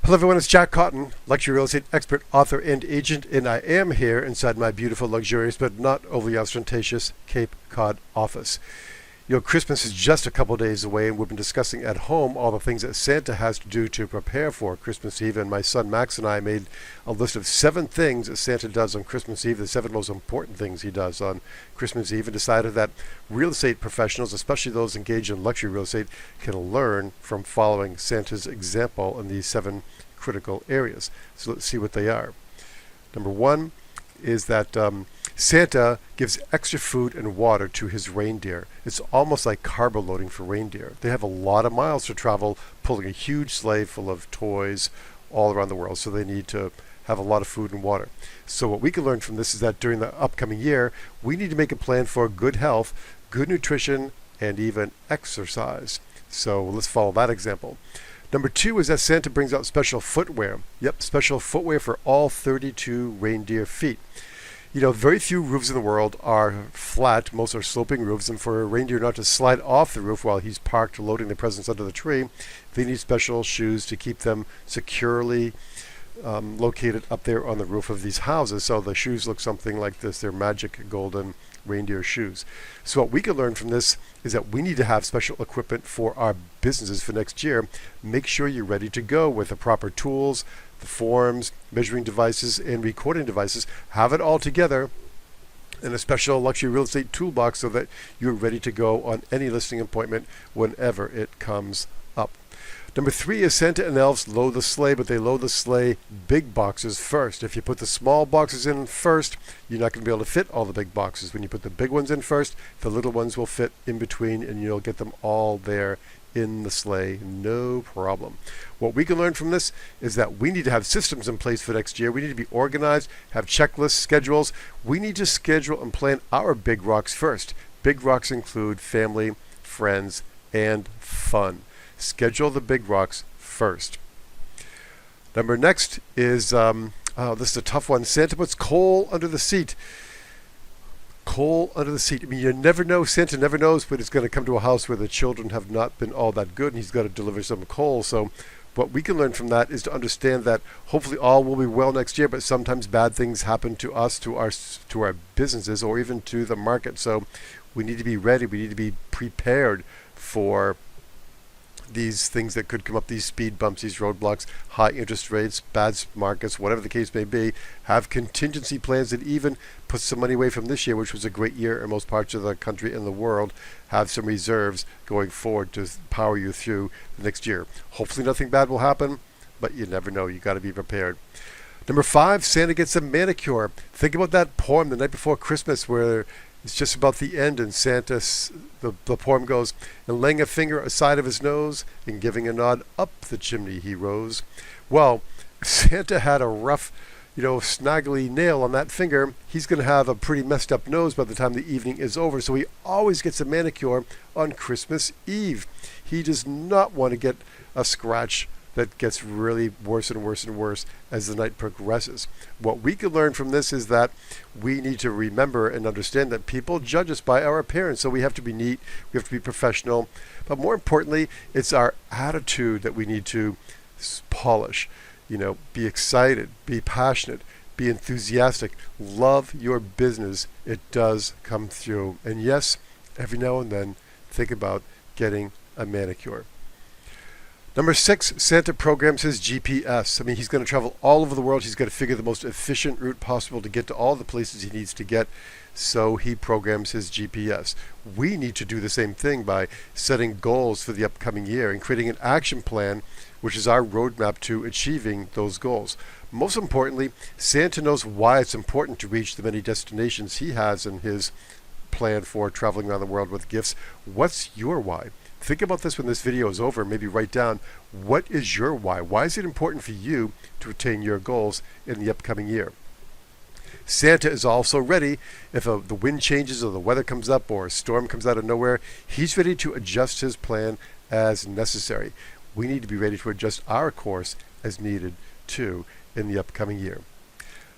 Hello everyone, it's Jack Cotton, luxury real estate expert, author, and agent, and I am here inside my beautiful, luxurious, but not overly ostentatious Cape Cod office. You know, Christmas is just a couple days away, and we've been discussing at home all the things that Santa has to do to prepare for Christmas Eve, and my son Max and I made a list of 7 things that Santa does on Christmas Eve, the 7 most important things he does on Christmas Eve, and decided that real estate professionals, especially those engaged in luxury real estate, can learn from following Santa's example in these 7 critical areas. So let's see what they are. Number 1 is that Santa gives extra food and water to his reindeer. It's almost like carbo loading for reindeer. They have a lot of miles to travel, pulling a huge sleigh full of toys all around the world, so they need to have a lot of food and water. So what we can learn from this is that during the upcoming year, we need to make a plan for good health, good nutrition, and even exercise. So let's follow that example. Number 2 is that Santa brings out special footwear. Yep, special footwear for all 32 reindeer feet. You know, very few roofs in the world are flat. Most are sloping roofs, and for a reindeer not to slide off the roof while he's parked loading the presents under the tree, they need special shoes to keep them securely located up there on the roof of these houses. So the shoes look something like this. They're magic golden reindeer shoes. So what we can learn from this is that we need to have special equipment for our businesses for next year. Make sure you're ready to go with the proper tools, the forms, measuring devices, and recording devices. Have it all together in a special luxury real estate toolbox so that you're ready to go on any listing appointment whenever it comes up. Number 3 is Santa and elves load the sleigh, but they load the sleigh big boxes first. If you put the small boxes in first, you're not going to be able to fit all the big boxes. When you put the big ones in first, the little ones will fit in between, and you'll get them all there in the sleigh, no problem. What we can learn from this is that we need to have systems in place for next year. We need to be organized, have checklists, schedules. We need to schedule and plan our big rocks first. Big rocks include family, friends, and fun. Schedule the big rocks first. Next is, this is a tough one. Santa puts coal under the seat. Coal under the seat. I mean, you never know. Santa never knows when it's going to come to a house where the children have not been all that good, and he's got to deliver some coal. So what we can learn from that is to understand that hopefully all will be well next year, but sometimes bad things happen to us, to our businesses, or even to the market. So we need to be ready. We need to be prepared for these things that could come up, these speed bumps, these roadblocks, high interest rates, bad markets, whatever the case may be. Have contingency plans, and even put some money away from this year, which was a great year in most parts of the country and the world. Have some reserves going forward to power you through the next year. Hopefully nothing bad will happen, but you never know. You got to be prepared. Number 5, Santa gets a manicure. Think about that poem, The Night Before Christmas, where it's just about the end, and Santa, the poem goes, and laying a finger aside of his nose and giving a nod up the chimney he rose. Well, if Santa had a rough, snaggly nail on that finger, he's going to have a pretty messed up nose by the time the evening is over. So he always gets a manicure on Christmas Eve. He does not want to get a scratch that gets really worse and worse and worse as the night progresses. What we can learn from this is that we need to remember and understand that people judge us by our appearance. So we have to be neat, we have to be professional, but more importantly, it's our attitude that we need to polish. Be excited, be passionate, be enthusiastic, love your business. It does come through. And yes, every now and then, think about getting a manicure. Number 6, Santa programs his GPS. I mean, he's going to travel all over the world. He's got to figure the most efficient route possible to get to all the places he needs to get. So he programs his GPS. We need to do the same thing by setting goals for the upcoming year and creating an action plan, which is our roadmap to achieving those goals. Most importantly, Santa knows why it's important to reach the many destinations he has in his plan for traveling around the world with gifts. What's your why? Think about this when this video is over. Maybe write down, what is your why? Why is it important for you to attain your goals in the upcoming year? Santa is also ready if the wind changes or the weather comes up or a storm comes out of nowhere. He's ready to adjust his plan as necessary. We need to be ready to adjust our course as needed too in the upcoming year.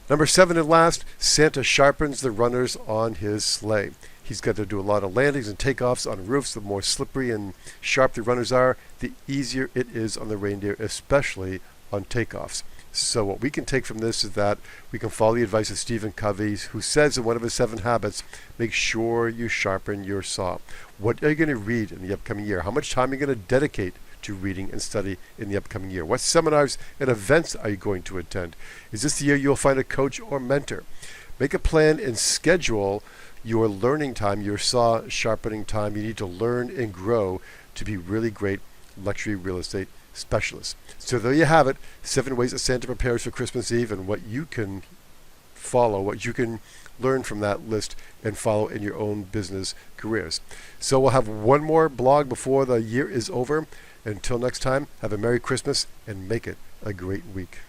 Number 7 and last, Santa sharpens the runners on his sleigh. He's got to do a lot of landings and takeoffs on roofs. The more slippery and sharp the runners are, the easier it is on the reindeer, especially on takeoffs. So what we can take from this is that we can follow the advice of Stephen Covey, who says in one of his 7 habits, make sure you sharpen your saw. What are you going to read in the upcoming year? How much time are you going to dedicate to reading and study in the upcoming year? What seminars and events are you going to attend? Is this the year you'll find a coach or mentor? Make a plan and schedule your learning time, your saw sharpening time. You need to learn and grow to be really great luxury real estate specialists. So there you have it, 7 ways that Santa prepares for Christmas Eve, and what you can follow, what you can learn from that list and follow in your own business careers. So we'll have one more blog before the year is over. Until next time, have a Merry Christmas and make it a great week.